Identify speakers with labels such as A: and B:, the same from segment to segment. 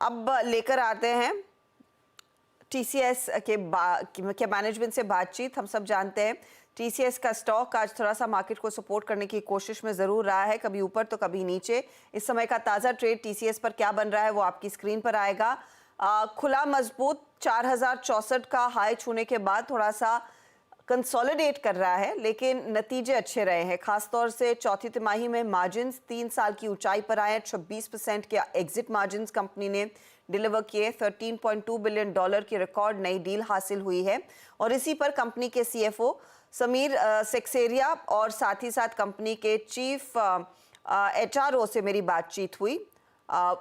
A: अब लेकर आते हैं टीसीएस के मैनेजमेंट से बातचीत। हम सब जानते हैं टीसीएस का स्टॉक आज थोड़ा सा मार्केट को सपोर्ट करने की कोशिश में ज़रूर रहा है, कभी ऊपर तो कभी नीचे। इस समय का ताज़ा ट्रेड टीसीएस पर क्या बन रहा है वो आपकी स्क्रीन पर आएगा। खुला मजबूत 4064 का हाई छूने के बाद थोड़ा सा कंसोलिडेट कर रहा है, लेकिन नतीजे अच्छे रहे हैं। खासतौर से चौथी तिमाही में मार्जिन्स 3 साल की ऊंचाई पर आए। 26% के एग्जिट मार्जिन्स कंपनी ने डिलीवर किए। $13.2 बिलियन की रिकॉर्ड नई डील हासिल हुई है और इसी पर कंपनी के सीएफओ समीर सेक्सेरिया और साथ ही साथ कंपनी के चीफ एचआरओ से मेरी बातचीत हुई,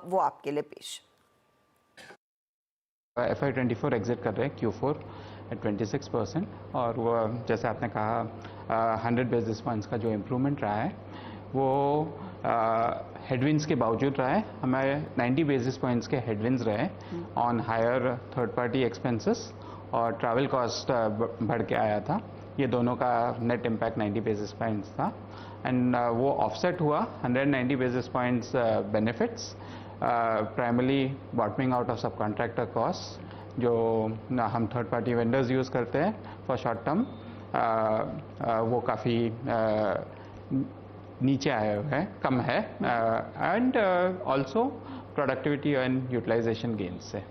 A: वो आपके लिए पेश।
B: FY24 एग्जिट कर रहे हैं Q4 at 26% और वो जैसे आपने कहा 100 बेसिस पॉइंट्स का जो इम्प्रूवमेंट रहा है वो हेडविंड्स के बावजूद रहा है। हमें 90 बेसिस पॉइंट्स के हेडविंड्स रहे on higher third party expenses और ट्रैवल कॉस्ट बढ़ के आया था। ये दोनों का नेट इम्पैक्ट 90 बेसिस पॉइंट्स था एंड वो ऑफसेट हुआ 190 basis points benefits primarily bottoming out of subcontractor cost जो हम थर्ड पार्टी वेंडर्स यूज़ करते हैं फॉर शॉर्ट टर्म, वो काफ़ी नीचे आए हुए हैं, कम है and also productivity and utilisation gains से।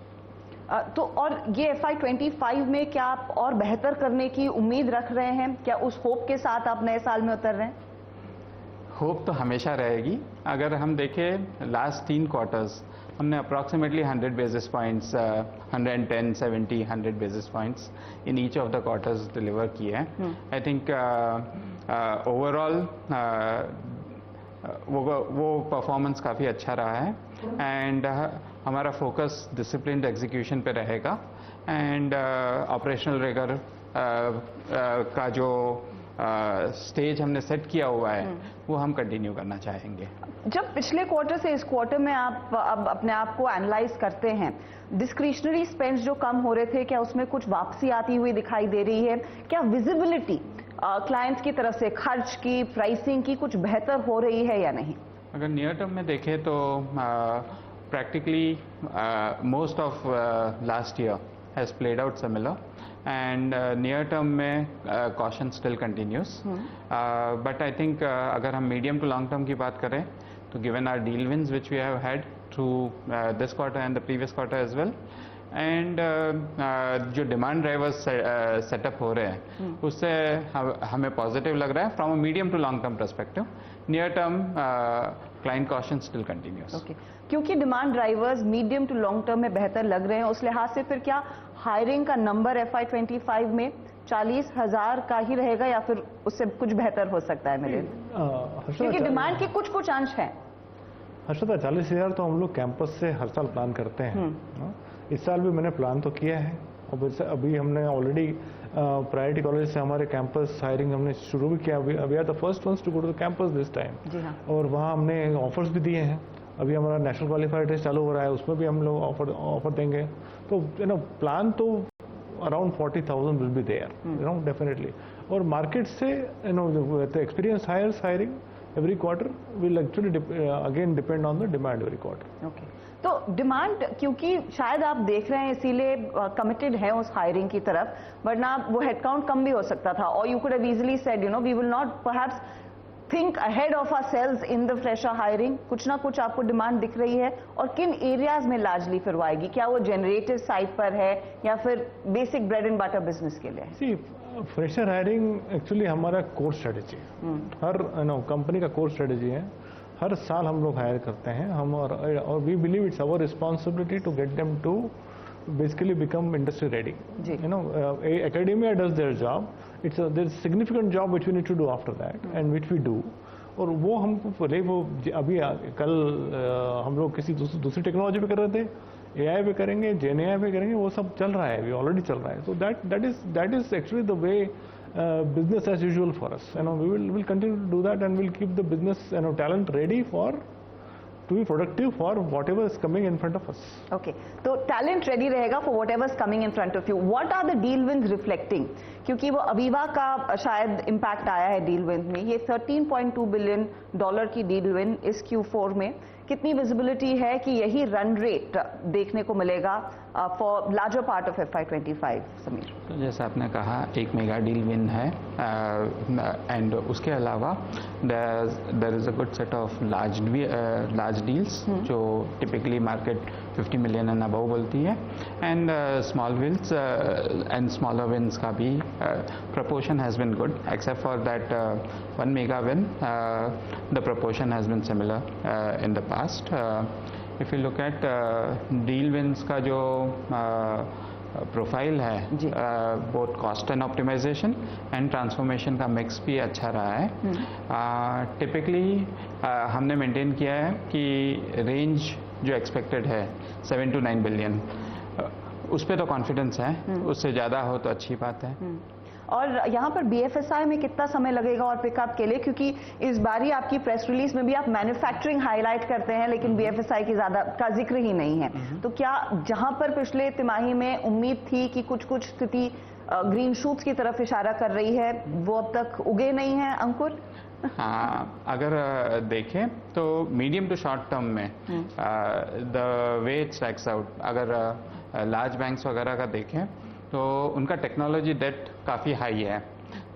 C: तो और ये FY25 में क्या आप और बेहतर करने की उम्मीद रख रहे हैं? क्या उस होप के साथ आप नए साल में उतर रहे हैं?
B: होप तो हमेशा रहेगी। अगर हम देखें लास्ट 3 क्वार्टर्स हमने approximately 100 basis points 110, 70, 100 basis points in each of the quarters deliver किए हैं। आई थिंक ओवरऑल वो परफॉर्मेंस काफ़ी अच्छा रहा है एंड हमारा फोकस डिसिप्लिन्ड एग्जीक्यूशन पे रहेगा एंड ऑपरेशनल रिगर का जो स्टेज हमने सेट किया हुआ है वो हम कंटिन्यू करना चाहेंगे।
C: जब पिछले क्वार्टर से इस क्वार्टर में आप अब अपने आप को एनालाइज करते हैं, डिस्क्रिशनरी स्पेंड्स जो कम हो रहे थे, क्या उसमें कुछ वापसी आती हुई दिखाई दे रही है? क्या विजिबिलिटी क्लाइंट्स की तरफ से खर्च की, प्राइसिंग की कुछ बेहतर हो रही है या नहीं?
B: अगर नियर टर्म में देखें तो practically most of last year has played out similar and near term में caution still continues but I think अगर हम medium to long term की बात करें तो given our deal wins which we have had through this quarter and the previous quarter as well and जो demand drivers setup हो रहे हैं उससे हमें पॉजिटिव लग रहा है from a medium to long term perspective. Near term client caution still continues.
C: Okay, क्योंकि demand drivers medium to long term में बेहतर लग रहे हैं, उस लिहाज से फिर क्या हायरिंग का नंबर FY25 में 40,000 का ही रहेगा या फिर उससे कुछ बेहतर हो सकता है? मेरे क्योंकि डिमांड के कुछ अंश हैं।
D: हर्षदा, 40,000 तो हम लोग कैंपस से हर साल प्लान करते हैं। इस साल भी मैंने प्लान तो किया है और अभी हमने ऑलरेडी प्रायोरिटी कॉलेज से हमारे कैंपस हायरिंग हमने शुरू भी किया। We are the first ones to go to the campus this time और वहाँ हमने ऑफर्स भी दिए हैं। अभी हमारा नेशनल क्वालिफायर टेस्ट चालू हो रहा है, उसमें भी हम लोग ऑफर देंगे। तो प्लान तो around 40,000 will be there definitely. और मार्केट से experience hires hiring every quarter will actually again depend on the demand every quarter.
C: Okay. तो डिमांड क्योंकि शायद आप देख रहे हैं इसीलिए कमिटेड है उस हायरिंग की तरफ, वरना वो हेडकाउंट कम भी हो सकता था और you could have easily said we will not perhaps think ahead of ourselves in the fresher hiring. कुछ ना कुछ आपको डिमांड दिख रही है और किन एरियाज में लार्जली फिर वो आएगी? क्या वो जनरेटिव साइड पर है या फिर basic bread and butter business के लिए?
D: सी फ्रेशर हायरिंग एक्चुअली हमारा कोर स्ट्रेटेजी है, हर कंपनी का कोर स्ट्रेटेजी है। हर साल हम लोग हायर करते हैं हम और we believe it's our responsibility to get them to basically become industry ready. Academia does their job. There's significant job which we need to do after that and which we do. और वो हमको पहले वो अभी कल हम लोग किसी दूसरी टेक्नोलॉजी पे कर रहे थे, AI पे करेंगे, GenAI पे करेंगे, वो सब चल रहा है, अभी ऑलरेडी चल रहा है। So that is actually the way business as usual for us. We will continue to do that and we'll keep the business talent ready for to be productive for whatever is coming in front of us.
C: Okay, तो talent ready रहेगा for whatever is coming in front of you. What are the deal wins reflecting? क्योंकि वो Aviva का शायद impact आया है deal win में। ये $13.2 बिलियन की डील विन इस Q4 में कितनी विजिबिलिटी है कि यही रन रेट देखने को मिलेगा for larger part of FY25? Sameer,
B: तो जैसे आपने कहा एक मेगा डील विन है एंड उसके अलावा there is a good set of large deals जो typically market 50 million and above बोलती है, and small wins and smaller wins का भी proportion has been good, except for that one mega win, the proportion has been similar in the past. If you look at deal wins का जो profile है, both cost and optimisation and transformation का mix भी अच्छा रहा है. Typically हमने maintain किया है कि रेंज जो एक्सपेक्टेड है 7 to 9 बिलियन, उस पर तो कॉन्फिडेंस है, उससे ज़्यादा हो तो अच्छी बात है.
C: और यहाँ पर BFSI में कितना समय लगेगा और पिकअप के लिए, क्योंकि इस बार ही आपकी प्रेस रिलीज में भी आप मैन्युफैक्चरिंग हाईलाइट करते हैं लेकिन BFSI की ज्यादा का जिक्र ही नहीं है. तो क्या जहां पर पिछले तिमाही में उम्मीद थी कि कुछ स्थिति ग्रीन शूट्स की तरफ इशारा कर रही है, वो अब तक उगे नहीं है अंकुर?
B: हाँ, अगर देखें तो मीडियम टू शॉर्ट टर्म में the way it strikes out, अगर लार्ज बैंक्स वगैरह का देखें तो उनका टेक्नोलॉजी डेट काफ़ी हाई है,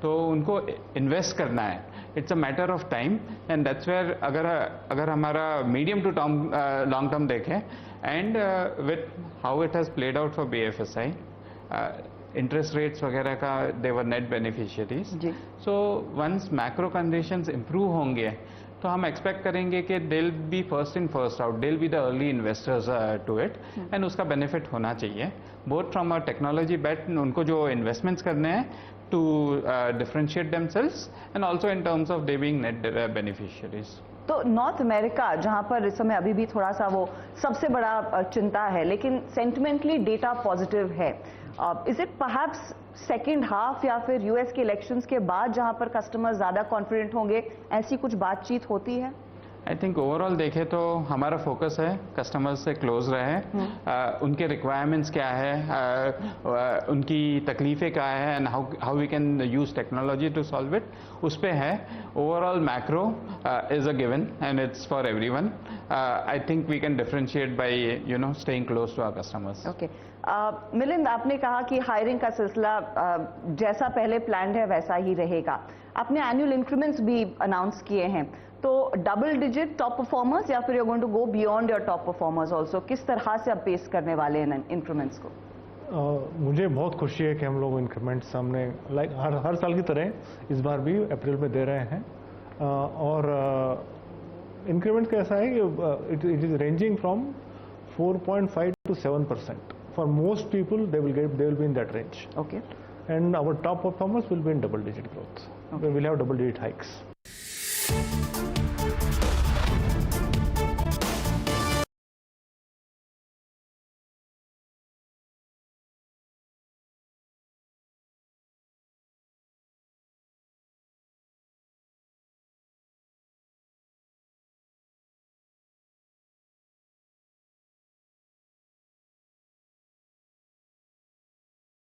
B: तो उनको इन्वेस्ट करना है. It's a matter of time and that's where अगर हमारा medium to term long term देखें and with how it has played out for BFSI, interest rates वगैरह का they were net beneficiaries. So once macro conditions improve होंगे तो हम expect करेंगे कि they'll be first in first out, they'll be the early investors to it, and उसका benefit होना चाहिए बोथ फ्रॉम अ टेक्नोलॉजी बेट, उनको जो इन्वेस्टमेंट्स करने हैं to differentiate themselves and also in terms of they being net beneficiaries.
C: तो North America जहां पर इस समय अभी भी थोड़ा सा वो सबसे बड़ा चिंता है, लेकिन सेंटिमेंटली डेटा पॉजिटिव है. Is it perhaps second half या फिर यूएस के इलेक्शंस के बाद जहां पर कस्टमर्स ज्यादा कॉन्फिडेंट होंगे, ऐसी कुछ बातचीत होती है?
B: आई थिंक ओवरऑल देखें तो हमारा फोकस है कस्टमर्स से क्लोज रहे, उनके रिक्वायरमेंट्स क्या है, उनकी तकलीफ़ें क्या है and how we can use technology to solve it, उस पे है. Overall macro is a given and it's for everyone. I think we can differentiate by staying close to our customers.
C: Okay, Milind, आपने कहा कि हायरिंग का सिलसिला जैसा पहले प्लान है वैसा ही रहेगा. आपने एनुअल इंक्रीमेंट्स भी अनाउंस किए हैं, तो डबल डिजिट टॉप परफॉर्मर्स या फिर you are going to go beyond your top performers also, किस तरह से आप पेश करने वाले हैं इंक्रीमेंट्स को?
D: मुझे बहुत खुशी है कि हम लोग इंक्रीमेंट सामने लाइक हर साल की तरह इस बार भी अप्रैल में दे रहे हैं. और इंक्रीमेंट कैसा है कि it is ranging from 4.5 to 7%. For most people, they will be in that range.
C: Okay.
D: And our top performers will be in double-digit growth.
C: Okay.
D: We will have double-digit hikes.